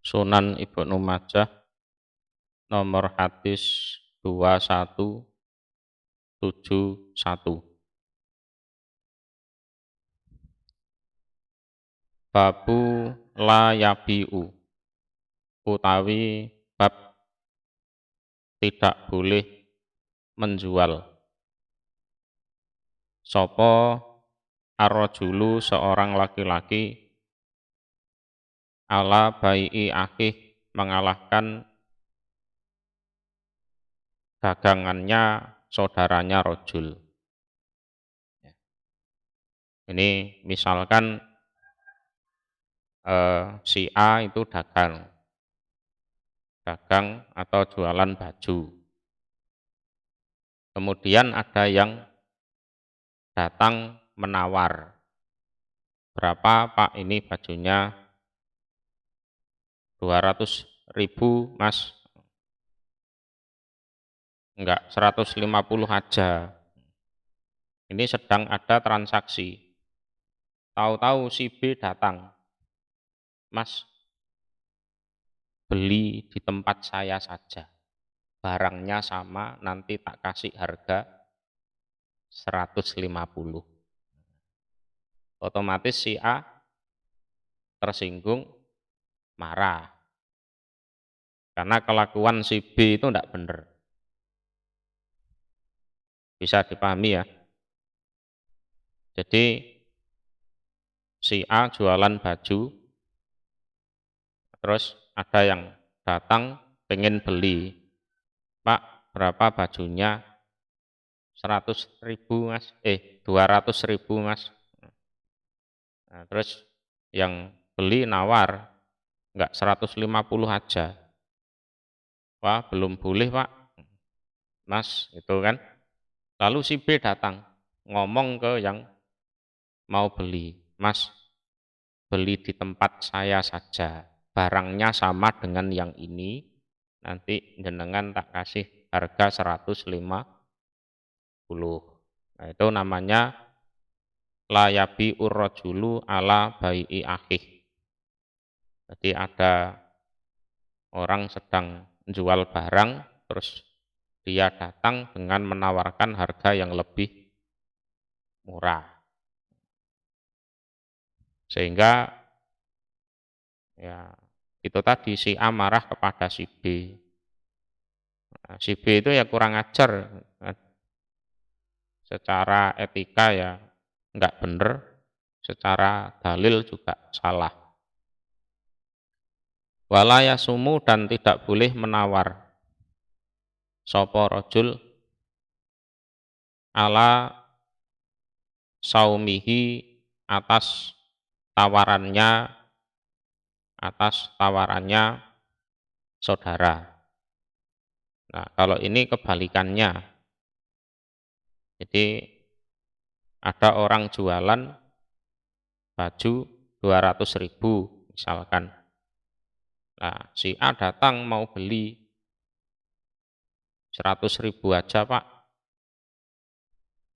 Sunan Ibnu Majah nomor hadis 2171. Babu la yabiu utawi bab tidak boleh menjual sapa ar-rajulu seorang laki-laki ala bai'i akhih mengalahkan dagangannya saudaranya rajul. Ini misalkan si A itu dagang atau jualan baju. Kemudian ada yang datang menawar. Berapa Pak ini bajunya? 200.000 Mas. Enggak, 150 aja. Ini sedang ada transaksi. Tahu-tahu si B datang. Mas, beli di tempat saya saja. Barangnya sama, nanti tak kasih harga 150. Otomatis si A tersinggung, marah. Karena kelakuan si B itu tidak benar. Bisa dipahami ya. Jadi si A jualan baju, terus ada yang datang pengen beli. Pak, berapa bajunya? 100.000 Mas, 200.000 Mas. Nah, terus yang beli nawar, enggak 150 aja. Wah, belum boleh Pak, Mas, itu kan. Lalu si B datang, ngomong ke yang mau beli, Mas, beli di tempat saya saja, barangnya sama dengan yang ini, nanti jenengan tak kasih harga 150. Nah, itu namanya layabi urrojulu ala bai'i akhih. Jadi ada orang sedang jual barang, terus dia datang dengan menawarkan harga yang lebih murah. Sehingga ya itu tadi si A marah kepada si B. Nah, si B itu ya kurang ajar, secara etika ya enggak benar, secara dalil juga salah. Wala yasumu dan tidak boleh menawar sapa rajul ala saumihi atas tawarannya saudara. Nah, kalau ini kebalikannya. Jadi ada orang jualan baju 200.000 misalkan. Nah, si A datang mau beli 100.000 aja Pak.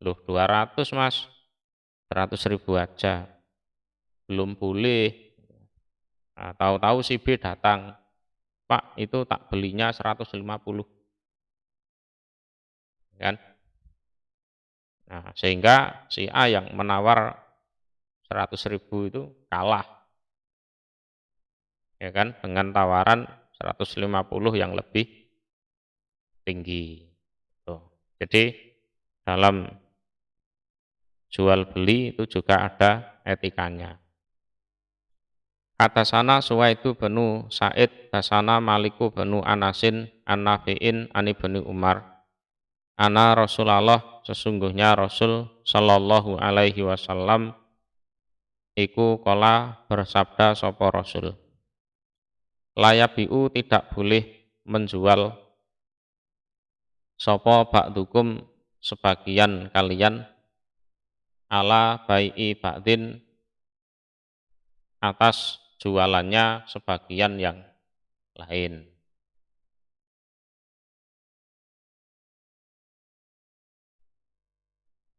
Loh 200 Mas, 100.000 aja. Belum boleh. Nah, tahu-tahu si B datang, Pak itu tak belinya 150. Kan? Nah, sehingga si A yang menawar 100.000 itu kalah. Ya kan? Dengan tawaran 150 yang lebih tinggi. Tuh. Jadi dalam jual beli itu juga ada etikanya. Hadasana Suwaidu benu Sa'id, dasana Maliku benu Anasin, An-Nafi'in, Ani benu Umar. Ana Rasulullah, sesungguhnya Rasul Sallallahu Alaihi Wasallam iku kola bersabda sopo Rasul. Layabiu tidak boleh menjual sopo ba'dukum sebagian kalian ala bai'i ba'din atas jualannya sebagian yang lain.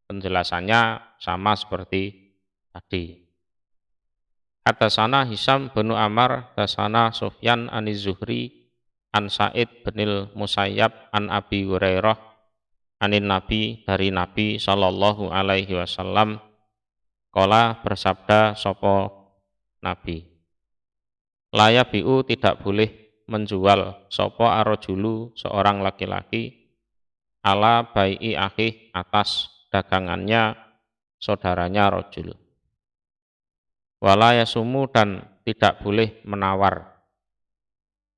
Penjelasannya sama seperti tadi. Hadatsana Hisam bin Amar, hadatsana Sufyan an Zuhri, an Sa'id bin Musayyab, an Abi Hurairah, anin Nabi, dari Nabi sallallahu alaihi wasallam, qala, bersabda sapa Nabi, la yabi'u, tidak boleh menjual sapa arrajulu, seorang laki-laki, ala bai'i akhi, atas dagangannya saudaranya rajul. Wala yasumu, dan tidak boleh menawar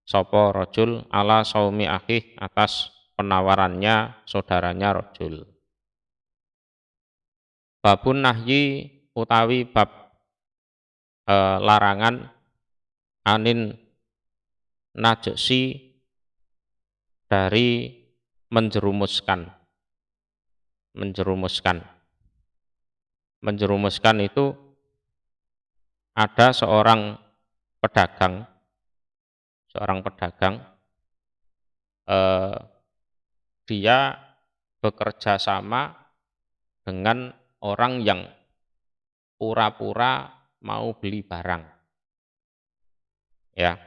sapa rajul ala saumi akhi, atas penawarannya saudaranya rajul. Babun nahyi, utawi bab larangan, anin najesi, dari menjerumuskan. Menjerumuskan itu ada seorang pedagang dia bekerja sama dengan orang yang pura-pura mau beli barang. Ya,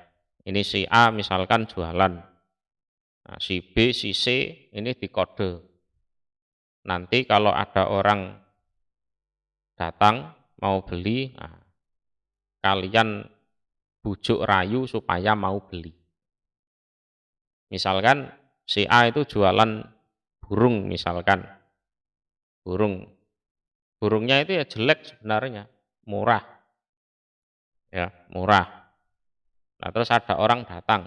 ini si A misalkan jualan. Nah, si B, si C ini dikode. Nanti kalau ada orang datang mau beli, nah, kalian bujuk rayu supaya mau beli. Misalkan si A itu jualan burung misalkan. Burungnya itu ya jelek sebenarnya, murah. Ya, murah. Nah, terus ada orang datang.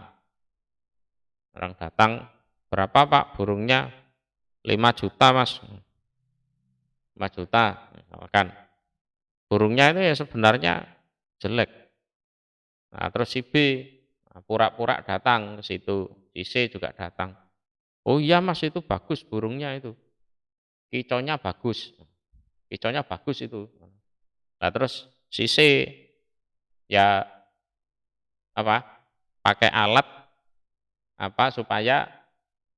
Berapa Pak burungnya? 5 juta Mas. 5 juta misalkan. Burungnya itu ya sebenarnya jelek. Nah, terus si B pura-pura datang ke situ, si C juga datang. Oh iya Mas, itu bagus burungnya itu. Kicaunya bagus itu. Nah, terus si C ya pakai alat supaya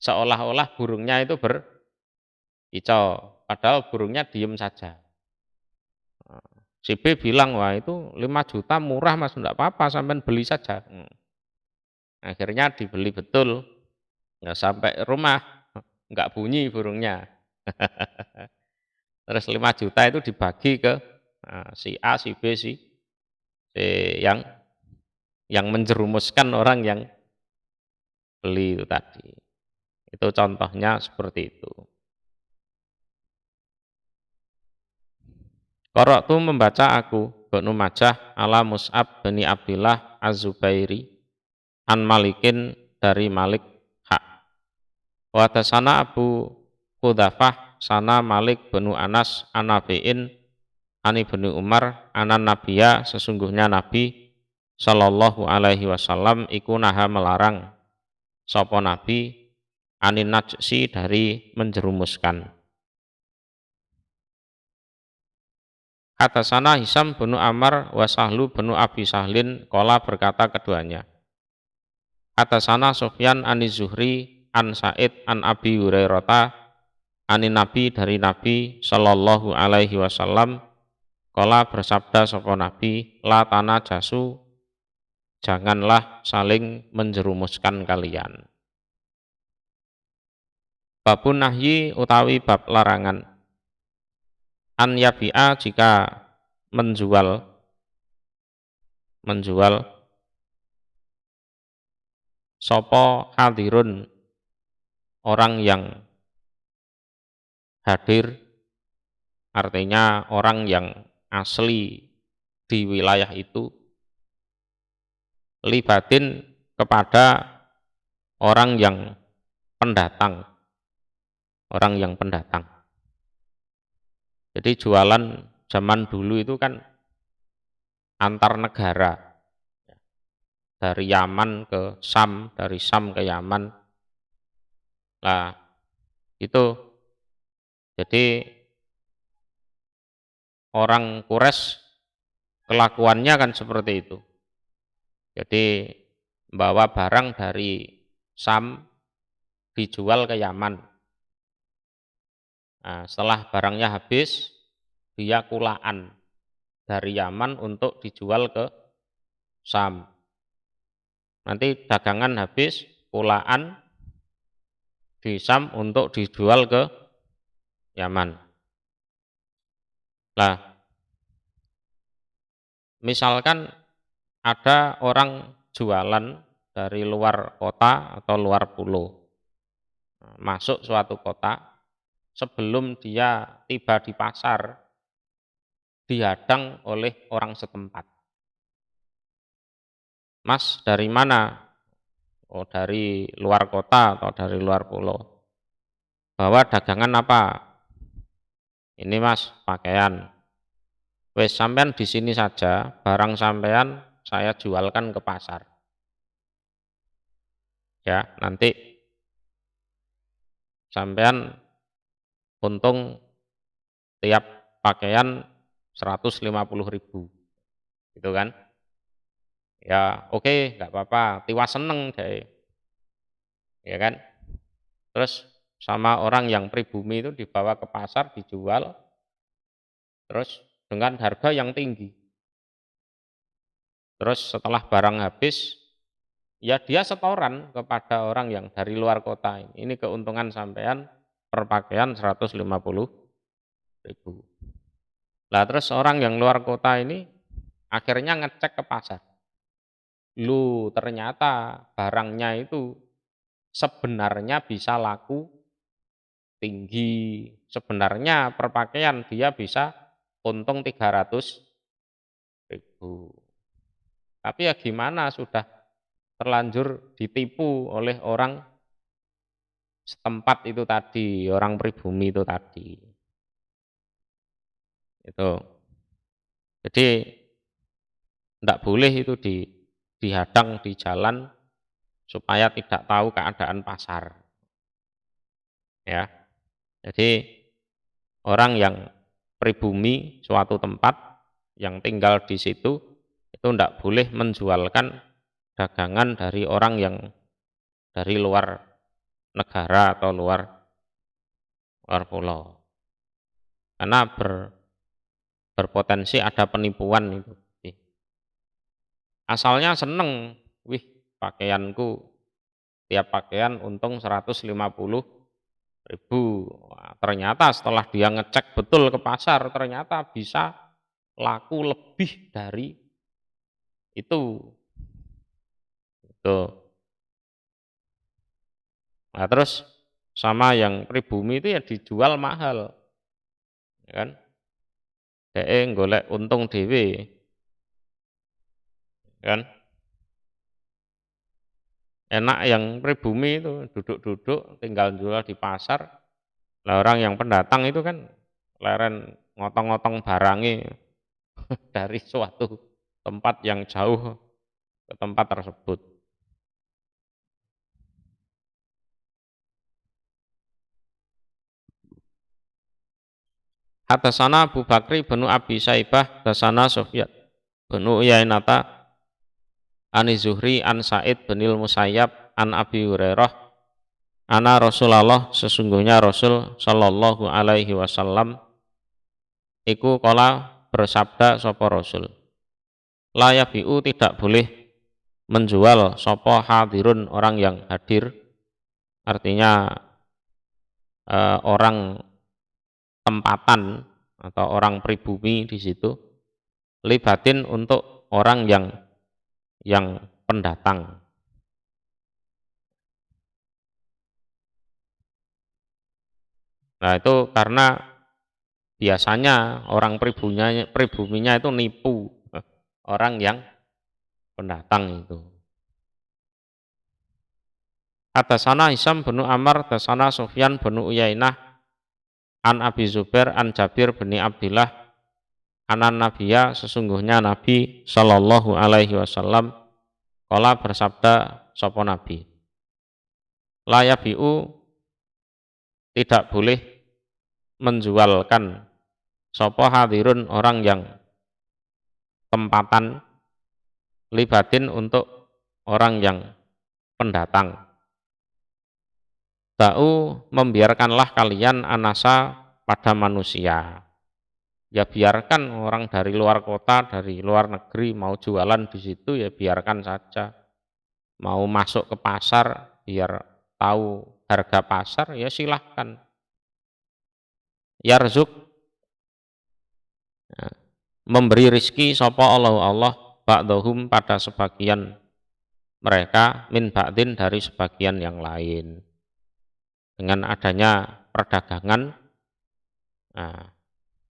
seolah-olah burungnya itu berkicau, padahal burungnya diem saja. Si B bilang, wah itu 5 juta murah Mas, enggak apa-apa, sampean beli saja. Akhirnya dibeli betul, nggak sampai rumah, nggak bunyi burungnya. Terus 5 juta itu dibagi ke si A, si B, si yang menjerumuskan orang yang beli itu tadi. Itu contohnya seperti itu. Qara'tu, membaca aku, Ibnu Majah ala Mus'ab bin Abdillah Az-Zubairi, an Malikin, dari Malik, hak. Wa tasana Abu Qudzafah, sana Malik bin Anas, an Nabi'in, ani bin Umar, anan Nabiya, sesungguhnya Nabi sallallahu alaihi wasallam iku naha, melarang sapa Nabi, anin najsi, dari menjerumuskan. Hadatsana Hisam bin Amar wa Sahlu bin Abi Sahlin, qala, berkata keduanya. Hadatsana Sufyan an Zuhri, an Sa'id an Abi Hurairah, anin Nabi, dari Nabi sallallahu alaihi wasallam, qala, bersabda sapa Nabi, la tanajasu, janganlah saling menjerumuskan kalian. Babun nahyi, utawi bab larangan, an yabi'a, jika menjual sopo hadirun, orang yang hadir, artinya orang yang asli di wilayah itu, libatin, kepada orang yang pendatang. Jadi jualan zaman dulu itu kan antar negara, dari Yaman ke Sam, dari Sam ke Yaman. Nah, itu jadi orang Quraisy kelakuannya kan seperti itu. Jadi bawa barang dari Sam dijual ke Yaman. Nah, setelah barangnya habis, dia kulaan. dari Yaman untuk dijual ke Syam. Nanti dagangan habis, pulaan di Syam untuk dijual ke Yaman. Nah, misalkan ada orang jualan dari luar kota atau luar pulau, masuk suatu kota, sebelum dia tiba di pasar, dihadang oleh orang setempat. Mas, dari mana? Oh, dari luar kota atau dari luar pulau. Bawa dagangan apa? Ini Mas, pakaian. Wes sampean di sini saja, barang sampean saya jualkan ke pasar. Ya, nanti sampean untung tiap pakaian 150.000. Gitu kan? Ya, oke, nggak apa-apa. Tiwas seneng deh. Ya kan? Terus sama orang yang pribumi itu dibawa ke pasar, dijual, terus dengan harga yang tinggi. Terus setelah barang habis, ya dia setoran kepada orang yang dari luar kota ini. Ini keuntungan sampean per pakaian 150.000. Lah terus orang yang luar kota ini akhirnya ngecek ke pasar. Lu ternyata barangnya itu sebenarnya bisa laku tinggi. Sebenarnya per pakaian dia bisa untung 300.000. Tapi ya gimana, sudah terlanjur ditipu oleh orang setempat itu tadi, orang pribumi itu tadi. Itu. Jadi tidak boleh itu dihadang di jalan supaya tidak tahu keadaan pasar. Ya. Jadi orang yang pribumi suatu tempat yang tinggal di situ itu tidak boleh menjualkan dagangan dari orang yang dari luar negara atau luar pulau. Karena berpotensi ada penipuan itu. Asalnya seneng, wih pakaianku tiap pakaian untung 150.000. Wah, ternyata setelah dia ngecek betul ke pasar, ternyata bisa laku lebih dari itu. Nah, terus sama yang pribumi itu ya dijual mahal, ya kan? Golek untung dhewe, kan? Enak yang pribumi itu duduk-duduk tinggal jual di pasar. Lah orang yang pendatang itu kan leren ngotong-ngotong barangnya dari suatu tempat yang jauh ke tempat tersebut. Hadasana Abu Bakri bin Abi Saibah, hadasana Sufyan bin Uyainata, Ani Zuhri an Sa'id bin Musayyab an Abi Hurairah, ana Rasulullah, sesungguhnya Rasul sallallahu alaihi wasallam iku kala bersabda sapa Rasul, la yabi'u, tidak boleh menjual sapa hadirun, orang yang hadir, artinya orang tempatan atau orang pribumi di situ, libatin, untuk orang yang pendatang. Nah itu karena biasanya orang pribuminya itu nipu orang yang pendatang itu. Hadasana Hisam bin Amr, hadasana Sufyan bin Uyainah an Abi Zubair an Jabir bin Abdillah anan Nabiya, sesungguhnya Nabi sallallahu alaihi wasallam kala bersabda sapa Nabi, la yabi'u, tidak boleh menjualkan sapa hadirun, orang yang tempatan, libatin, untuk orang yang pendatang. Ba'u, membiarkanlah kalian, anasa, pada manusia. ya biarkan orang dari luar kota, dari luar negeri mau jualan di situ ya biarkan saja. Mau masuk ke pasar biar tahu harga pasar ya silahkan. Yarzuk, ya, memberi rizki sapa Allah ba'dhum pada sebagian mereka min ba'din dari sebagian yang lain. Dengan adanya perdagangan, nah,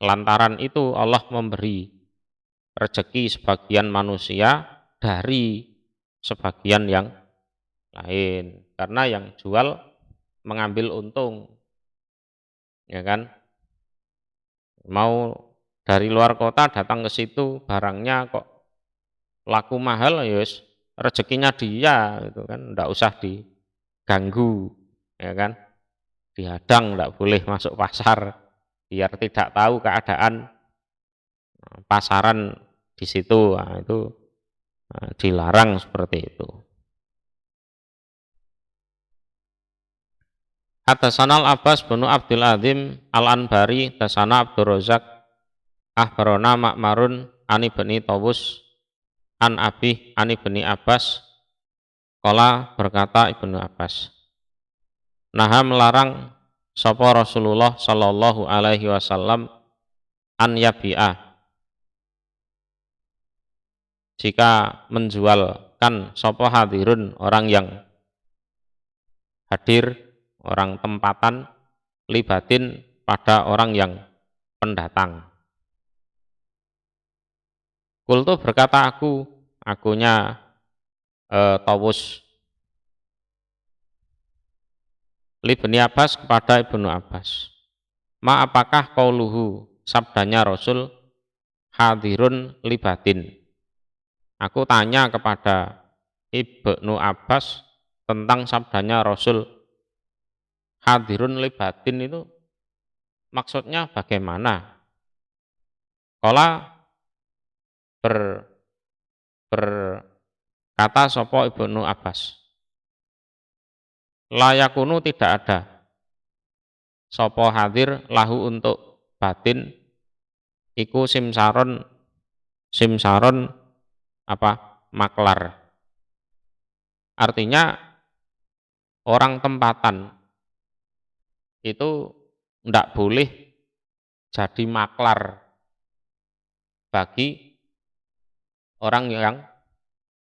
lantaran itu Allah memberi rezeki sebagian manusia dari sebagian yang lain, karena yang jual mengambil untung, ya kan? Mau dari luar kota datang ke situ barangnya kok laku mahal, ya rezekinya dia, itu kan, ndak usah diganggu, ya kan? Dihadang, ndak boleh masuk pasar, biar tidak tahu keadaan pasaran di situ. Nah, itu dilarang seperti itu. Hadatsana Al-Abbas bin Abdul Azim Al-Anbari, hadatsana Abdur Razzaq, akhbarana Ma'marun ani bani Tawus an Abi ani bani Abbas, qala berkata Ibnu Abbas, naha melarang sapa Rasulullah sallallahu alaihi wasallam an yabi'ah, jika menjualkan sapa hadirun orang yang hadir, orang tempatan, libatin pada orang yang pendatang. Kultu berkata akunya Tawus, li Ibni Abbas kepada Ibnu Abbas, ma apakah qauluhu, sabdanya Rasul, hadirun libatin. Aku tanya kepada Ibnu Abbas tentang sabdanya Rasul, hadirun libatin itu maksudnya bagaimana? Kala berkata sapa Ibnu Abbas, layakunu tidak ada sapa hadir lahu untuk batin iku simsaron apa maklar. Artinya orang tempatan itu ndak boleh jadi maklar bagi orang yang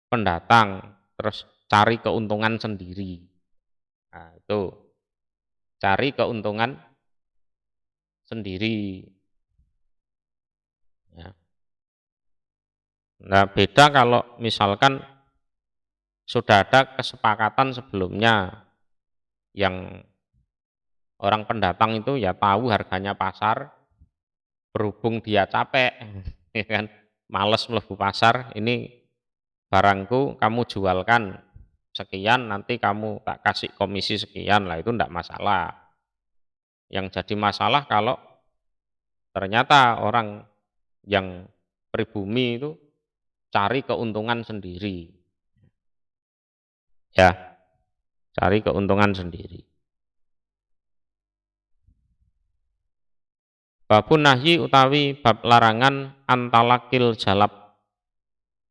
pendatang terus cari keuntungan sendiri. Nah, itu cari keuntungan sendiri. Ya. Nah, beda kalau misalkan sudah ada kesepakatan sebelumnya, yang orang pendatang itu ya tahu harganya pasar, berhubung dia capek, ya kan, males mlebu pasar, ini barangku kamu jualkan sekian, nanti kamu tak kasih komisi sekian, lah itu enggak masalah. Yang jadi masalah kalau ternyata orang yang pribumi itu cari keuntungan sendiri. Ya, cari keuntungan sendiri. Babun nahyi utawi bab larangan antalakil jalab,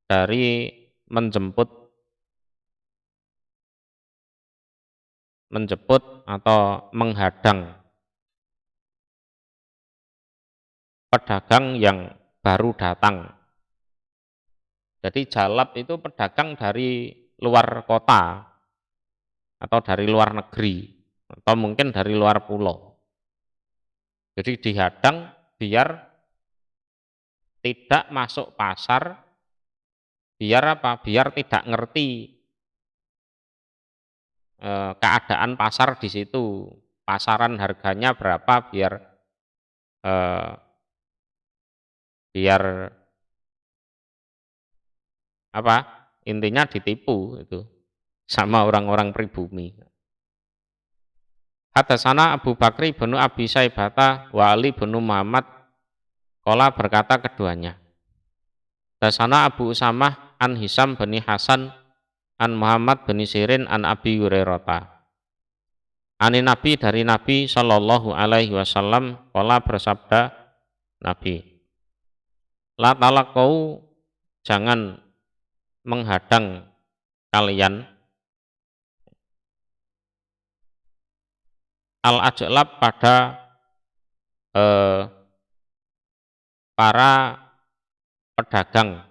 dari menjemput atau menghadang pedagang yang baru datang. Jadi jalab itu pedagang dari luar kota atau dari luar negeri atau mungkin dari luar pulau. Jadi dihadang biar tidak masuk pasar, biar apa? Biar tidak ngerti keadaan pasar di situ, pasaran harganya berapa, biar apa? Intinya ditipu itu sama orang-orang pribumi. Hadatsana Abu Bakri bin Abi Saibata wa Ali bin Muhammad, qala berkata keduanya. Hadatsana Abu Usamah an Hisam bin Hasan an Muhammad bin Sirin an Abi Hurairah. Ani Nabi, dari Nabi sallallahu alaihi wasallam, qala bersabda Nabi, La talaqau, jangan menghadang kalian al ajlab pada eh, para pedagang.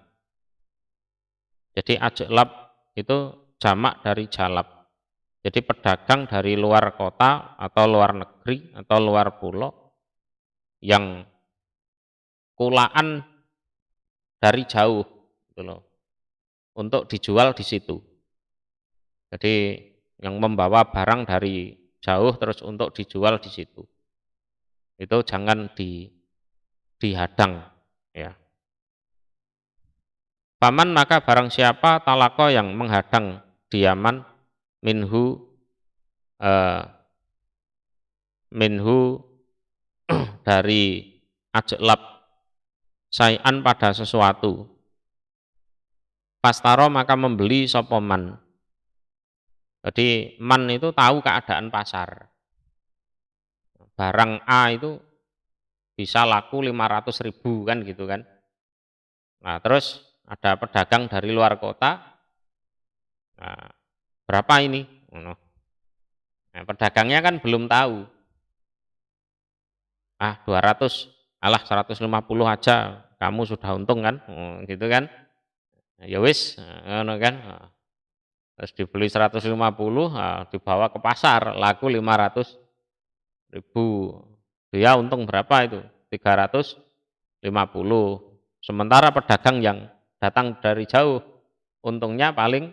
Jadi ajlab itu jamak dari jalab. Jadi pedagang dari luar kota atau luar negeri atau luar pulau yang kulaan dari jauh gitu loh, untuk dijual di situ. Jadi yang membawa barang dari jauh terus untuk dijual di situ. Itu jangan dihadang ya. Paman maka barang siapa talako yang menghadang diaman minhu minhu dari ajlab sayan pada sesuatu, pastaro maka membeli sopoman. Jadi man itu tahu keadaan pasar. Barang A itu bisa laku 500.000 kan gitu kan. Nah terus ada pedagang dari luar kota, nah, berapa ini? Nah, pedagangnya kan belum tahu. 200, alah 150 aja, kamu sudah untung kan, gitu kan. Ya wis, ngono kan. Terus dibeli 150, dibawa ke pasar, laku 500.000. Dia untung berapa itu? 350. Sementara pedagang yang datang dari jauh, untungnya paling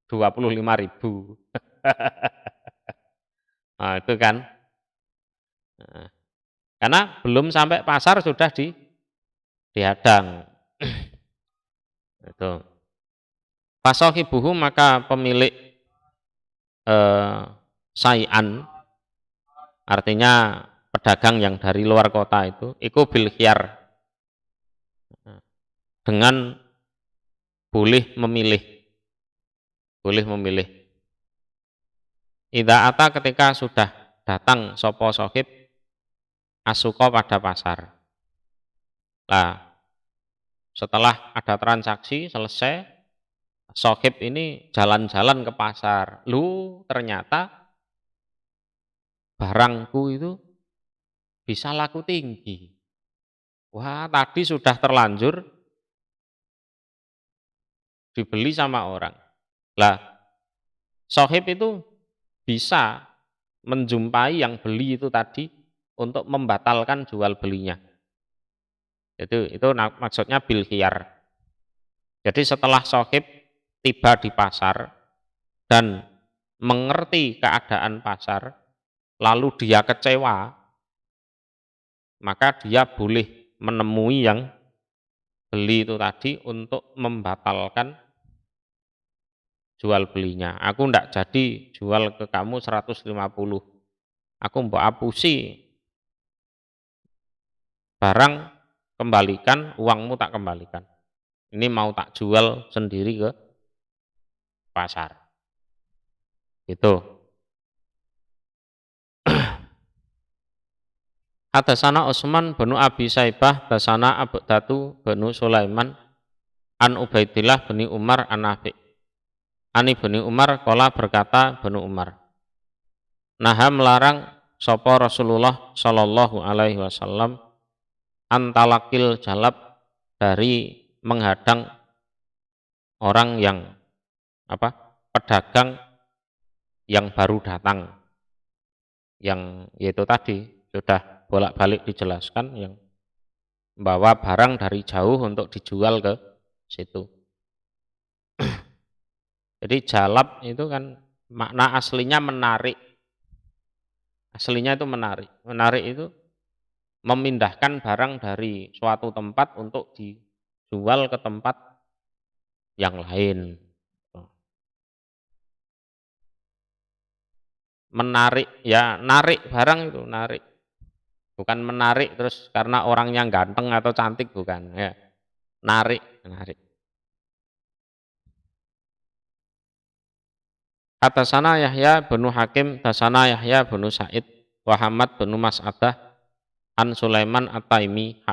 25.000. Nah, itu kan. Nah, karena belum sampai pasar sudah dihadang. Itu. Fasahibuhu maka pemilik sayan, artinya pedagang yang dari luar kota itu, iku bil khiyar, dengan boleh memilih. Boleh memilih. Idza ata ketika sudah datang sopo sohib asuko pada pasar. Nah, setelah ada transaksi selesai, sohib ini jalan-jalan ke pasar. Lu ternyata barangku itu bisa laku tinggi. Wah, tadi sudah terlanjur dibeli sama orang. Lah, sohib itu bisa menjumpai yang beli itu tadi untuk membatalkan jual belinya. Itu maksudnya bil khiyar. Jadi setelah sohib tiba di pasar dan mengerti keadaan pasar, lalu dia kecewa, maka dia boleh menemui yang beli itu tadi untuk membatalkan jual belinya. Aku ndak jadi jual ke kamu 150. Aku mbok apusi, barang kembalikan, uangmu tak kembalikan. Ini mau tak jual sendiri ke pasar. Itu. Hadasana Utsman bin Abi Saibah, hadasana Abdatu bin Sulaiman, an Ubaidillah bin Umar an Nafi. Ani bin Umar qala berkata bin Umar. Naha melarang sapa Rasulullah sallallahu alaihi wasallam antalakil jalab, dari menghadang orang yang pedagang yang baru datang, yang yaitu tadi sudah bolak-balik dijelaskan, yang membawa barang dari jauh untuk dijual ke situ. Jadi jalab itu kan makna aslinya menarik. Aslinya itu menarik. Menarik itu memindahkan barang dari suatu tempat untuk dijual ke tempat yang lain. Menarik, ya narik barang itu, narik. Bukan menarik terus karena orangnya ganteng atau cantik, bukan. Ya. Narik. Atasana Yahya bin Hakim, tasana Yahya bin Sa'id, Muhammad bin Mas'adah, an Sulaiman at-Taimi,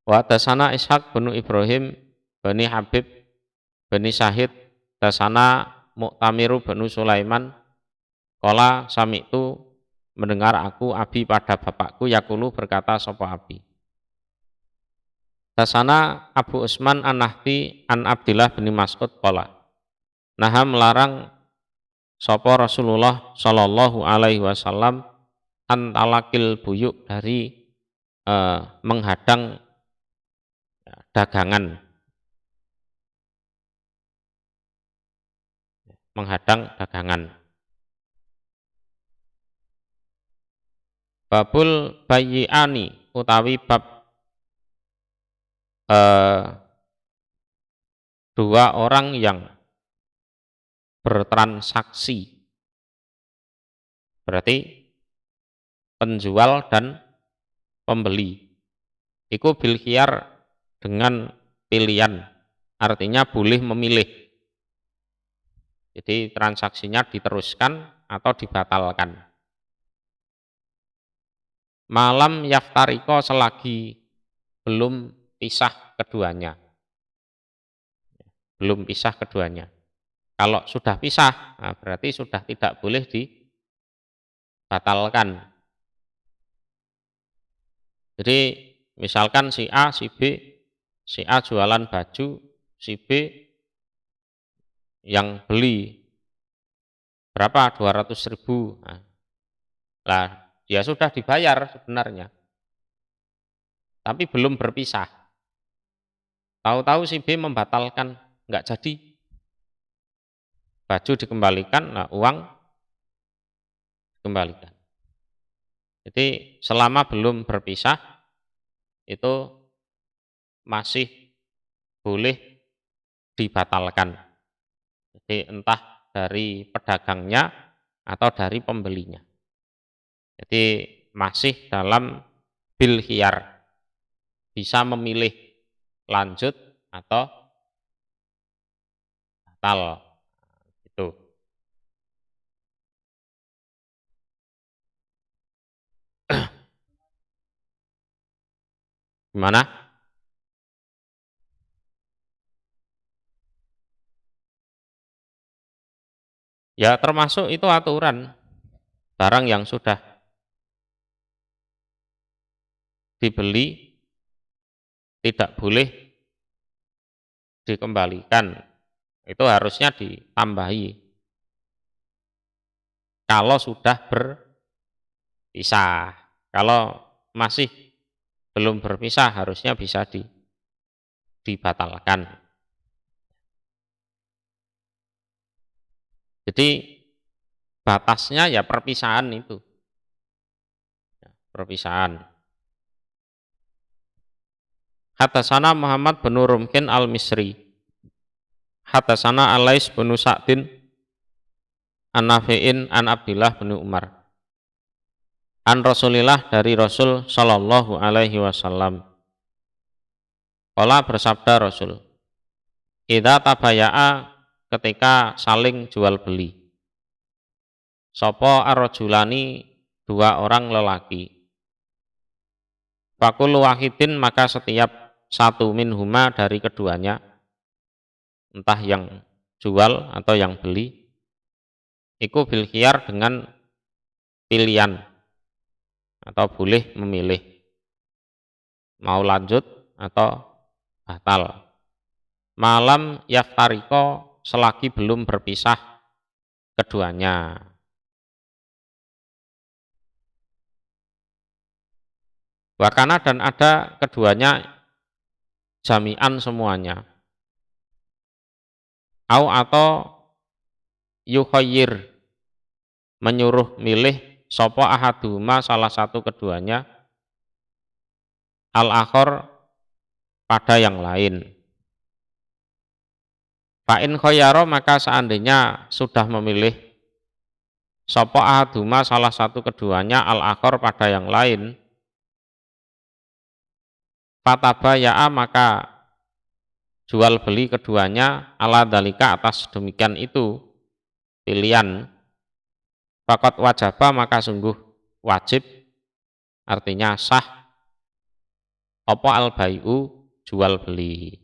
Wa tasana Ishaq bin Ibrahim bani Habib bani Syahid tasana Mu'tamiru bin Sulaiman qala sami'tu mendengar aku abi pada bapakku yakulu berkata sapa abi. Tasana Abu Usman an-Nahdi an Abdillah bin Mas'ud qala naha melarang sapa Rasulullah sallallahu alaihi wasallam antalakil buyuk dari menghadang dagangan, Babul bayyi'ani utawi bab dua orang yang bertransaksi, berarti penjual dan pembeli, iku bil khiyar dengan pilihan, artinya boleh memilih. Jadi transaksinya diteruskan atau dibatalkan. Malam yaftariko selagi belum pisah keduanya. Belum pisah keduanya. Kalau sudah pisah, nah berarti sudah tidak boleh dibatalkan. Jadi misalkan si A, si B, si A jualan baju, si B yang beli berapa? 200.000. Nah, dia sudah dibayar sebenarnya, tapi belum berpisah. Tahu-tahu si B membatalkan, nggak jadi. Baju dikembalikan, nah uang dikembalikan. Jadi selama belum berpisah itu masih boleh dibatalkan. Jadi entah dari pedagangnya atau dari pembelinya. Jadi masih dalam bil khiyar, bisa memilih lanjut atau batal. Itu. Gimana? Ya termasuk itu aturan, barang yang sudah dibeli tidak boleh dikembalikan, itu harusnya ditambahi kalau sudah berpisah. Kalau masih belum berpisah harusnya bisa dibatalkan. Jadi batasnya ya perpisahan itu, perpisahan. Hatasana Muhammad bin Rumkin al-Misri, hatasana Alais bin Sa'din an-Nafi'in an Abdillah bin Umar, an Rasulillah dari Rasul sallallahu alaihi wasallam. Qala bersabda Rasul, idza tabaya'a ketika saling jual beli. Sopo ar-rajulani dua orang lelaki. Fakul wahidin maka setiap satu minhuma dari keduanya, entah yang jual atau yang beli, iku bil khiyar dengan pilihan atau boleh memilih mau lanjut atau batal. Malam yaftariko selagi belum berpisah keduanya. Wakana dan ada keduanya jami'an semuanya. Au atau yukhayyir menyuruh milih sopo ahaduma salah satu keduanya al-akhor pada yang lain. Fa'in khoyaro maka seandainya sudah memilih sopo ahaduma salah satu keduanya al-akhor pada yang lain, fatabaya'a maka jual beli keduanya ala dalika atas demikian itu pilihan, faqad wajaba maka sungguh wajib, artinya sah apa al-bai'u jual beli.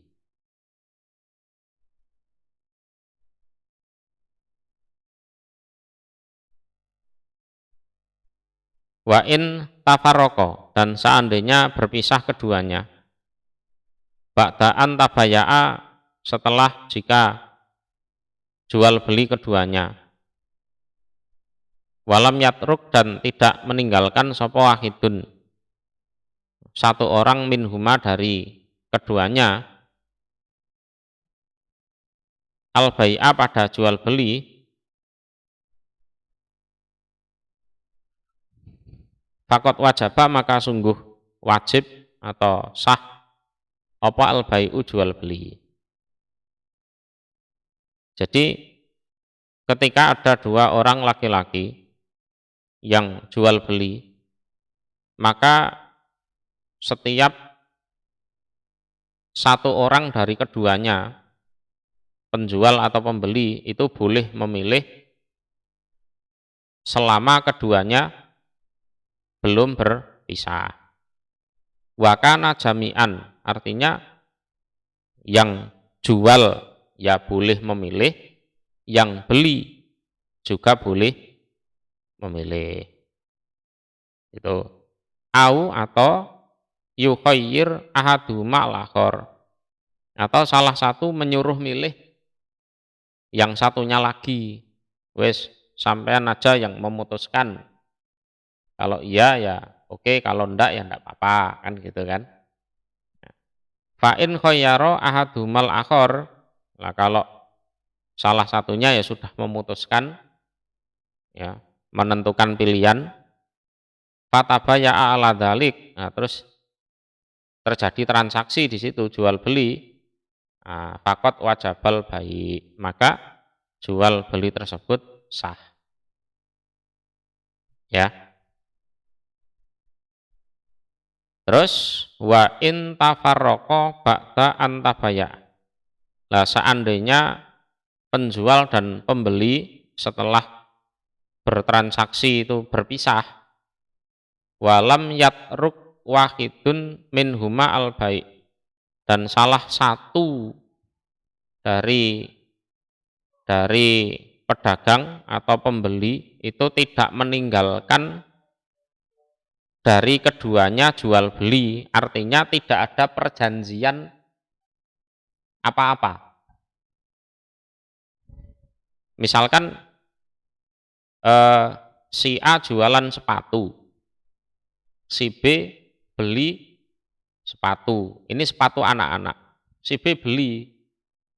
Wa in tafarroko, dan seandainya berpisah keduanya, ba'da'an tabaya'a, setelah jika jual beli keduanya, walam yatruk, dan tidak meninggalkan sapa wahidun, satu orang minhuma dari keduanya, al bai'a pada jual beli, fakot wajaba maka sungguh wajib atau sah apa al bai'u jual beli. Jadi ketika ada dua orang laki-laki yang jual beli, maka setiap satu orang dari keduanya, penjual atau pembeli, itu boleh memilih selama keduanya belum berpisah. Wa kana jami'an, artinya yang jual ya boleh memilih, yang beli juga boleh memilih. Itu au atau yukhayyir ahaduma al-akhar, atau salah satu menyuruh milih yang satunya lagi. Wes sampean aja yang memutuskan. Kalau iya ya oke, kalau ndak ya ndak apa-apa, kan gitu kan. Fa in khayyara ahadumal akhar, lah kalau salah satunya ya sudah memutuskan, ya menentukan pilihan, fatabaya ala dzalik, nah terus terjadi transaksi di situ jual beli, nah, fakot wajabal baik, maka jual beli tersebut sah. Ya. Terus wa in tafarraqa ba'da antabaya. Lah seandainya penjual dan pembeli setelah bertransaksi itu berpisah, walam yatruk wahidun minhuma al baik, dan salah satu dari pedagang atau pembeli itu tidak meninggalkan dari keduanya jual beli, artinya tidak ada perjanjian apa-apa. Misalkan si A jualan sepatu, si B beli sepatu, ini sepatu anak-anak. Si B beli,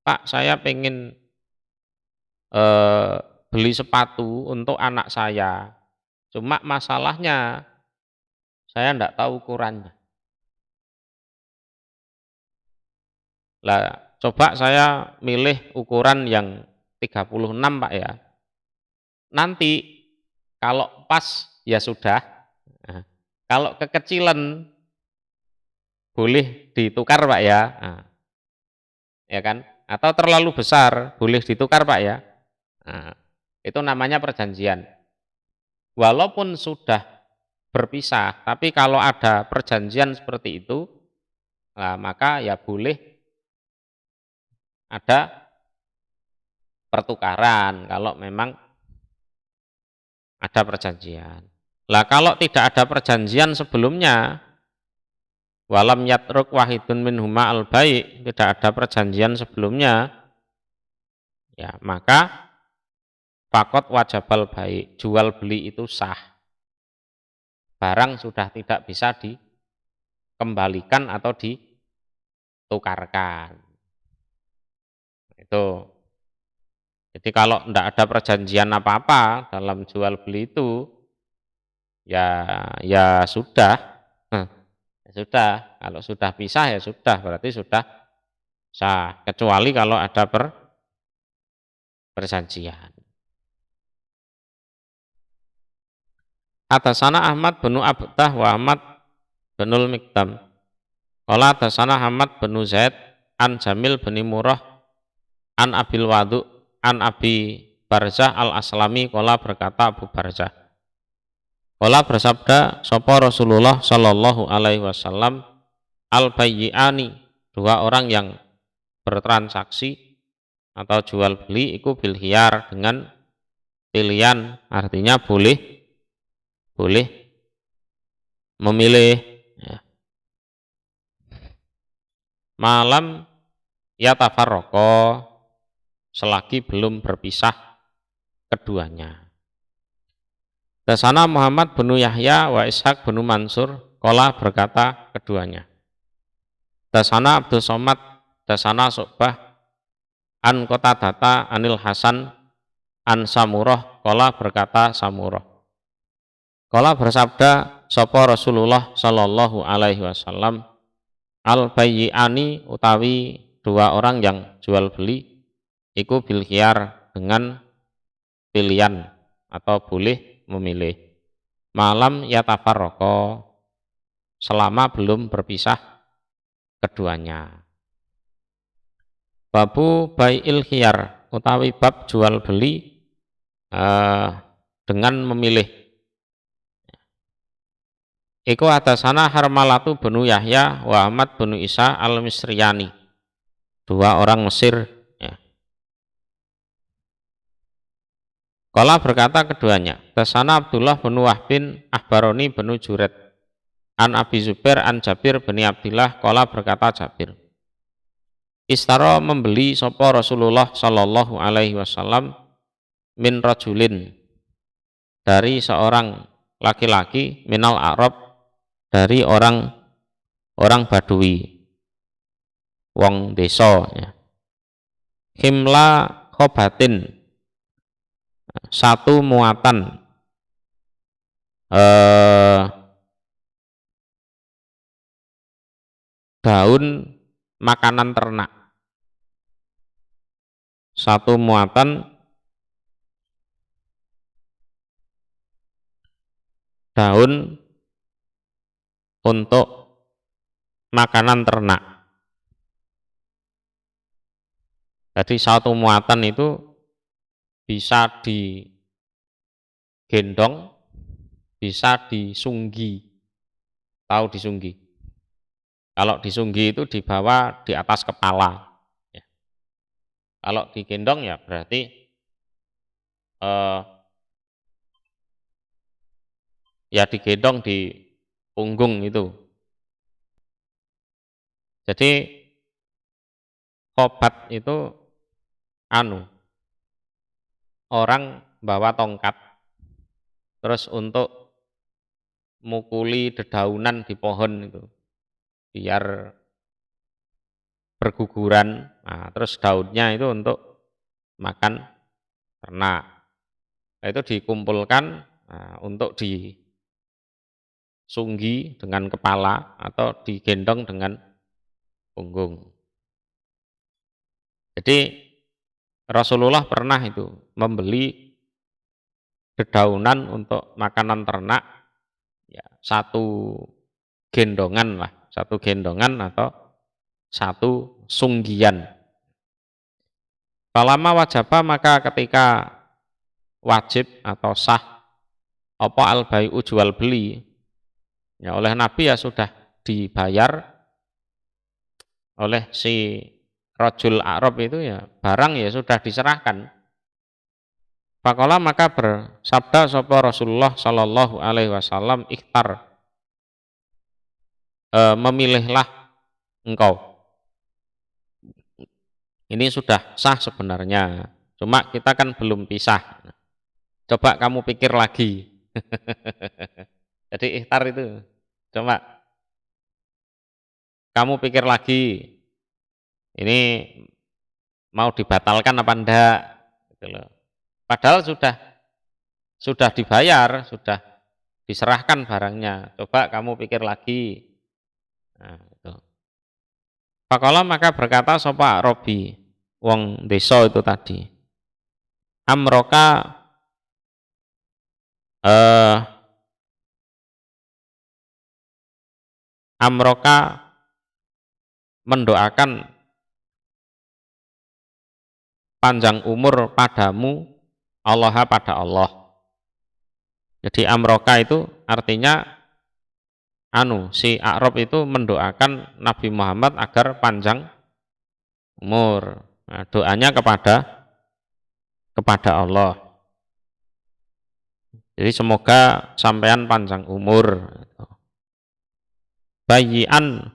Pak saya pengen beli sepatu untuk anak saya, cuma masalahnya saya enggak tahu ukurannya. Lah, coba saya milih ukuran yang 36 Pak ya. Nanti kalau pas ya sudah. Nah, kalau kekecilan boleh ditukar Pak ya. Nah, ya kan? Atau terlalu besar boleh ditukar Pak ya. Nah, itu namanya perjanjian. Walaupun sudah berpisah, tapi kalau ada perjanjian seperti itu, nah, maka ya boleh ada pertukaran kalau memang ada perjanjian. Lah kalau tidak ada perjanjian sebelumnya, walam yatruk wahidun minhuma al baik, tidak ada perjanjian sebelumnya, ya maka fakot wajabal baik, jual beli itu sah. Barang sudah tidak bisa dikembalikan atau ditukarkan. Itu. Jadi kalau tidak ada perjanjian apa-apa dalam jual beli itu, ya sudah. Ya sudah. Kalau sudah pisah ya sudah, berarti sudah sah. Kecuali kalau ada perjanjian. Atasana Ahmad bin Abdah wa Ahmad binul Mikdam. Qala atasana Ahmad bin Zaid an Jamil bin Murrah an Abil Wadu an Abi Barzah al-Aslami. Qala berkata Abu Barzah, qala bersabda sapa Rasulullah sallallahu alaihi wasallam, al-bayyi'ani, dua orang yang bertransaksi atau jual beli iku bil khiyar, dengan pilihan, artinya boleh memilih, ya. Malam yatafarraqo, selagi belum berpisah keduanya. Dasana Muhammad bin Yahya wa Ishaq bin Mansur, qala berkata keduanya. Dasana Abdul Somad, dasana Su'bah, an Qatadata anil Hasan, an Samurah, qala berkata Samurah. Qala bersabda sapa Rasulullah sallallahu alaihi wasallam, al bayyi'ani, utawi dua orang yang jual beli iku bil khiyar, dengan pilihan atau boleh memilih, malam yatafarraqo, selama belum berpisah keduanya. Babu bai'il khiyar, utawi bab jual beli dengan memilih. Iku atasana Harmalatu bin Yahya wa Ahmad bin Isa al-Misriyani, dua orang Mesir, ya. Qala berkata keduanya, tasana Abdullah bin Wahbin akhbaroni bin Juret, an Abi Zubair an Jabir bin Abdillah, qala berkata Jabir, istara, membeli sapa Rasulullah sallallahu alaihi wasallam, min rajulin, dari seorang laki-laki, minal Arab, dari orang Badui, wong desa, ya. Himla khobatin, satu muatan daun makanan ternak, satu muatan daun untuk makanan ternak. Jadi satu muatan itu bisa digendong, bisa disunggi. Tahu disunggi? Kalau disunggi itu dibawa di atas kepala, ya. Kalau digendong ya berarti ya digendong di punggung itu. Jadi khobat itu orang bawa tongkat terus untuk mukuli dedaunan di pohon itu biar berguguran. Nah, terus daunnya itu untuk makan ternak. Nah, itu dikumpulkan untuk disunggi dengan kepala atau digendong dengan punggung. Jadi Rasulullah pernah itu membeli dedaunan untuk makanan ternak, ya, satu gendongan atau satu sunggian. Palama wajaba, maka ketika wajib atau sah apa al-bai'u, jual beli, ya, oleh Nabi ya sudah dibayar oleh si rajul Arab itu, ya barang ya sudah diserahkan. Faqala, maka bersabda sapa Rasulullah sallallahu alaihi wasallam, ikhtar, memilihlah engkau. Ini sudah sah sebenarnya, cuma kita kan belum pisah. Coba kamu pikir lagi. Jadi ikhtar itu, coba kamu pikir lagi, ini mau dibatalkan apa enggak, gitu loh. Padahal sudah dibayar, sudah diserahkan barangnya. Coba kamu pikir lagi. Nah, itu. Faqala, maka berkata sapa Robi, wong desa itu tadi, amroka, amroka, mendoakan panjang umur padamu, Allah, pada Allah. Jadi amroka itu artinya si A'rab itu mendoakan Nabi Muhammad agar panjang umur. Nah, doanya kepada Allah. Jadi semoga sampean panjang umur. Bayyi'an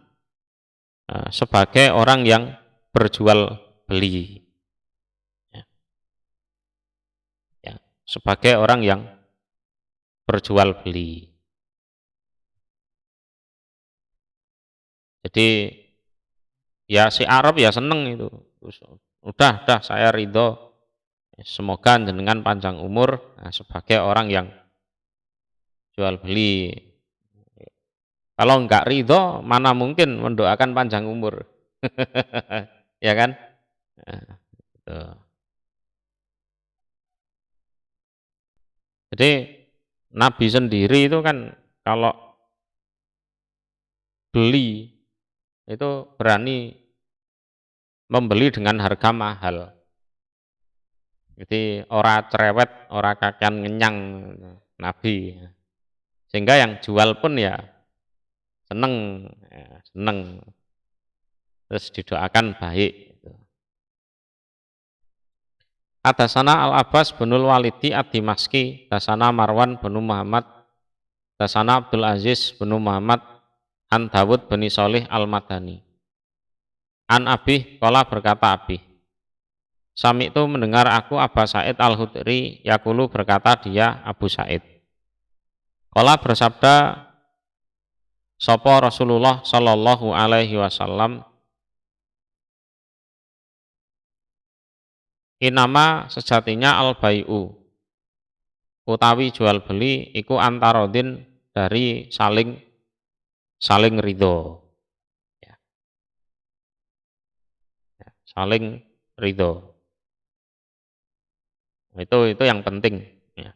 sebagai orang yang berjual beli. Ya, sebagai orang yang berjual beli. Jadi ya si Arab ya seneng itu. Udah saya ridho. Semoga jenengan panjang umur sebagai orang yang jual beli. Kalau enggak ridho, mana mungkin mendoakan panjang umur. Ya kan? Gitu. Jadi Nabi sendiri itu kan kalau beli itu berani membeli dengan harga mahal. Jadi ora cerewet, ora kakean ngenyang Nabi. Sehingga yang jual pun ya seneng, terus didoakan baik. Hadasana Al-Abbas binul Walidi Ad-Dimaski, Hadasana Marwan bin Muhammad, Hadasana Abdul Aziz bin Muhammad, An Dawud bin Sholih Al-Madani. An Abi, qala berkata Abi, Sami itu mendengar aku Aba Sa'id Al-Hudri yakulu berkata dia Abu Sa'id. Qala bersabda sapa Rasulullah sallallahu alaihi wasallam, inama sejatinya al-bai'u utawi jual beli iku antarodin dari saling ridho. Saling ridho. Itu yang penting ya.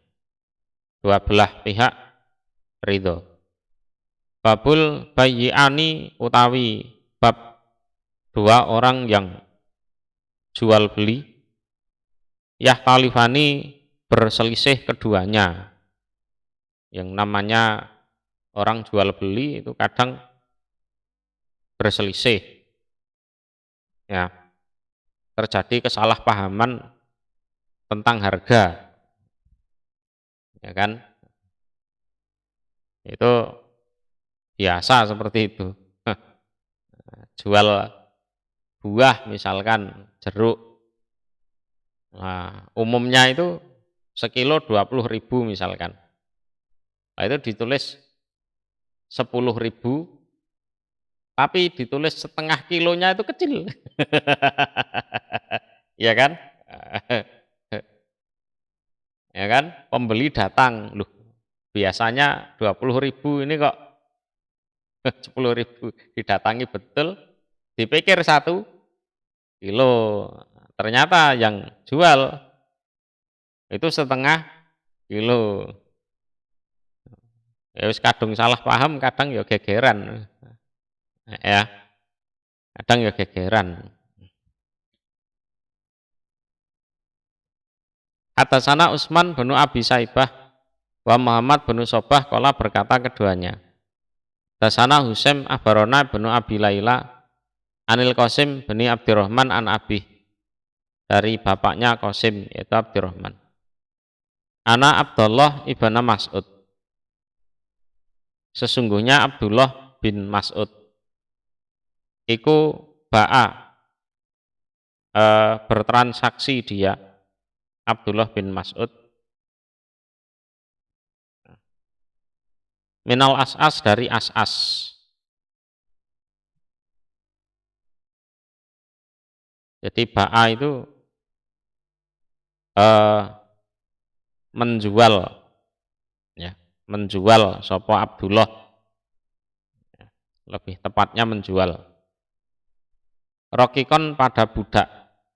Dua belah pihak ridho. Babul bayyi'ani utawi bab dua orang yang jual beli yahtalifani berselisih keduanya. Yang namanya orang jual beli itu kadang berselisih ya, terjadi kesalahpahaman tentang harga, ya kan? Itu biasa seperti itu. Jual buah misalkan jeruk, nah, umumnya itu sekilo 20.000 misalkan. Nah, itu ditulis 10.000, tapi ditulis setengah kilonya itu kecil. Ya kan? Ya kan? Pembeli datang, loh biasanya 20.000 ini kok 10.000, didatangi betul, dipikir 1 kilo, ternyata yang jual itu setengah kilo. Ya wis kadung salah paham, kadang ya gegeran. Ya. Kadang ya gegeran. Hadasana Utsman bin Abi Saibah wa Muhammad bin Sobah qala berkata keduanya. Hadasana Husaim Abarona bin Abi Laila Anil Qasim bin Abdurrahman an Abi, dari bapaknya Qasim yaitu Abdurrahman. Ana Abdullah ibn Mas'ud. Sesungguhnya Abdullah bin Mas'ud iku bertransaksi dia, Abdullah bin Mas'ud, minal as'as dari as'as. Jadi ba'a itu menjual, ya, menjual sopo Abdullah, ya, lebih tepatnya menjual. Rokikon pada budak,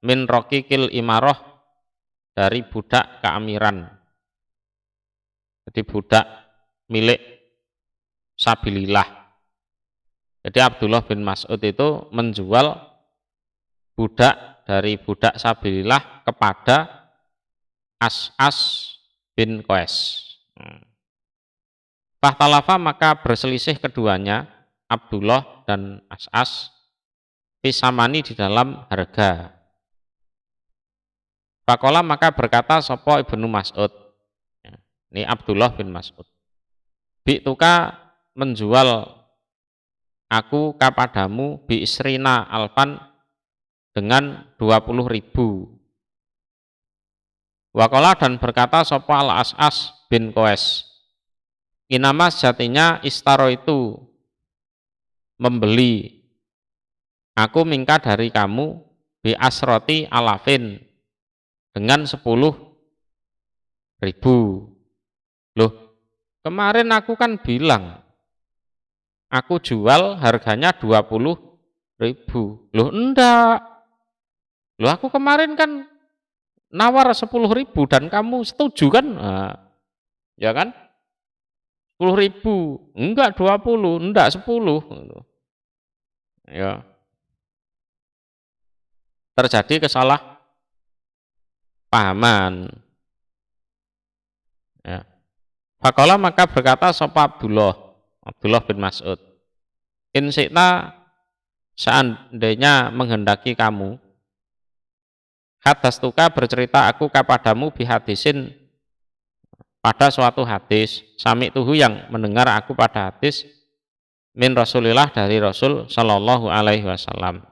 min rokikil imaroh, dari budak keamiran. Jadi budak milik sabilillah. Jadi Abdullah bin Mas'ud itu menjual budak dari budak sabilillah kepada As'as bin Qais. Fahtalafa maka berselisih keduanya, Abdullah dan As'as, fisamani di dalam harga. Fakola maka berkata sopo Ibnu Mas'ud. Ini Abdullah bin Mas'ud. Bi'tuka menjual aku kepadamu bi isrina alfan dengan 20.000. Wakola dan berkata sopo al As'as bin Qais. Inama sejatinya istaro itu membeli aku mingka dari kamu bi asroti alafin dengan 10.000. Loh, kemarin aku kan bilang aku jual harganya 20.000. Loh enggak. Loh aku kemarin kan nawar 10.000 dan kamu setuju kan? Nah, ya kan? 10.000, enggak 20, enggak 10. Ya. Terjadi kesalahpahaman. Ya. Fakola maka berkata sapa Abdullah bin Mas'ud. In syi'ta seandainya menghendaki kamu, hadastuka bercerita aku kepadamu bihadisin pada suatu hadis, sami tuhu yang mendengar aku pada hadis min Rasulillah dari Rasul Shallallahu Alaihi Wasallam.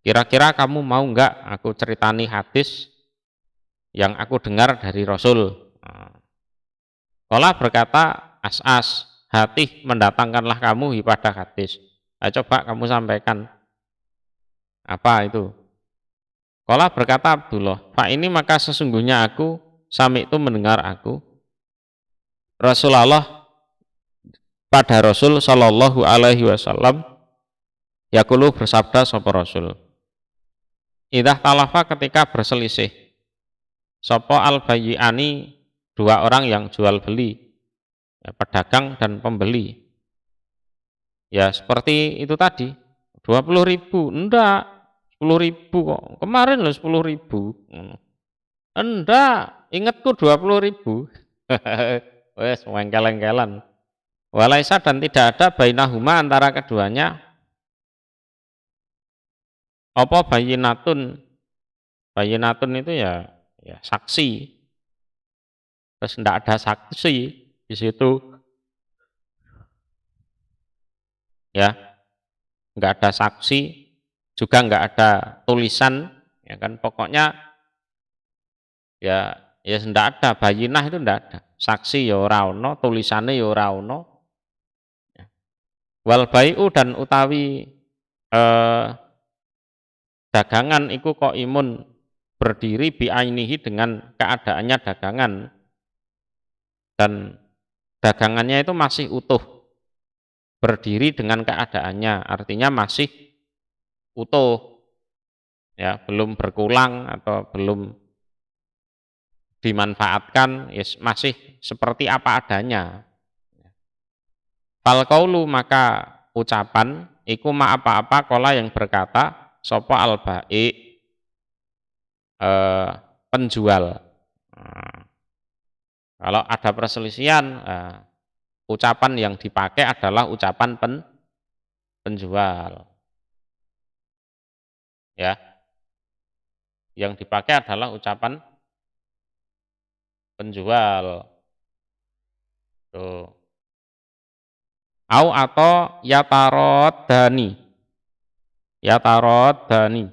Kira-kira kamu mau enggak aku ceritani hadis yang aku dengar dari Rasul? Kala berkata As'as, hati mendatangkanlah kamu pada hadis. Coba kamu sampaikan apa itu? Kala berkata Abdullah, Pak ini maka sesungguhnya aku sami itu mendengar aku Rasulullah pada Rasul Shallallahu Alaihi Wasallam yaqulu bersabda sapa Rasul. Idah talafa ketika berselisih sopo al bayyi'ani dua orang yang jual beli, ya, pedagang dan pembeli. Ya seperti itu tadi, 20.000, enggak 10.000 kok. Kemarin loh 10.000. Enggak, ingatku 20.000. Wes wengkel-engkelan. Walaisa dan tidak ada bainahuma antara keduanya apa bayinatun. Bayinatun itu ya saksi. Terus tidak ada saksi di situ. Ya, enggak ada saksi, juga enggak ada tulisan, ya kan, pokoknya ya enggak ada, bayinah itu enggak ada. Saksi ya ora ono, tulisannya ya ora ono. Wal bai'u dan utawi dagangan iku kok imun berdiri bi'ainihi dengan keadaannya dagangan, dan dagangannya itu masih utuh, berdiri dengan keadaannya, artinya masih utuh, ya belum berkulang atau belum dimanfaatkan, ya masih seperti apa adanya. Fal qaulu maka ucapan iku ma apa-apa kola yang berkata sopo al bai penjual. Kalau ada perselisihan, ucapan yang dipakai adalah ucapan penjual. Ya, yang dipakai adalah ucapan penjual. Tuh. Au atau yataroddani. Yataroddani.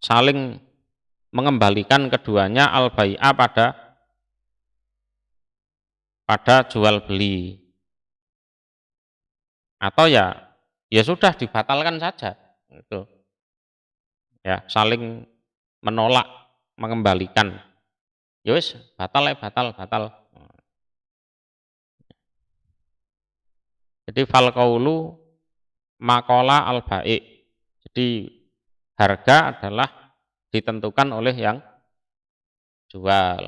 Saling mengembalikan keduanya al-bai'a pada jual beli. Atau ya sudah dibatalkan saja. Itu. Ya, saling menolak, mengembalikan. Ya wis, batal. Jadi fal qaulu maqala al bai'. Jadi harga adalah ditentukan oleh yang jual.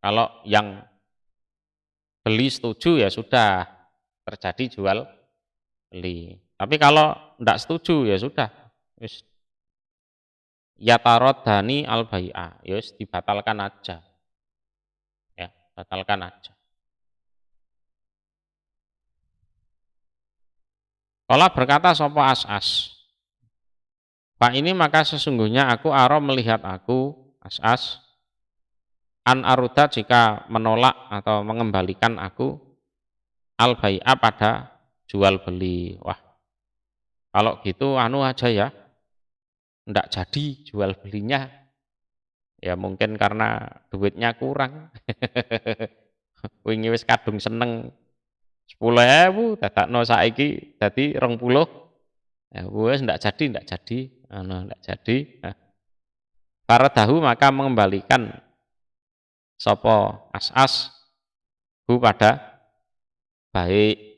Kalau yang beli setuju ya sudah terjadi jual beli. Tapi kalau tidak setuju ya sudah. Wis yataroddani al bai'a. Ya wis dibatalkan aja. Ya, batalkan aja. Qala berkata sapa As'as, Pak ini maka sesungguhnya aku aro melihat aku As'as an aruda jika menolak atau mengembalikan aku al bai'a pada jual beli. Wah, kalau gitu anu aja ya, ndak jadi jual belinya. Ya mungkin karena duitnya kurang. Wingi wis kadung seneng 10.000 dadakno saiki dadi 20. Ya wis ndak jadi, anu ndak jadi. Nah, faradahu maka mengembalikan sapa As'as hu pada baik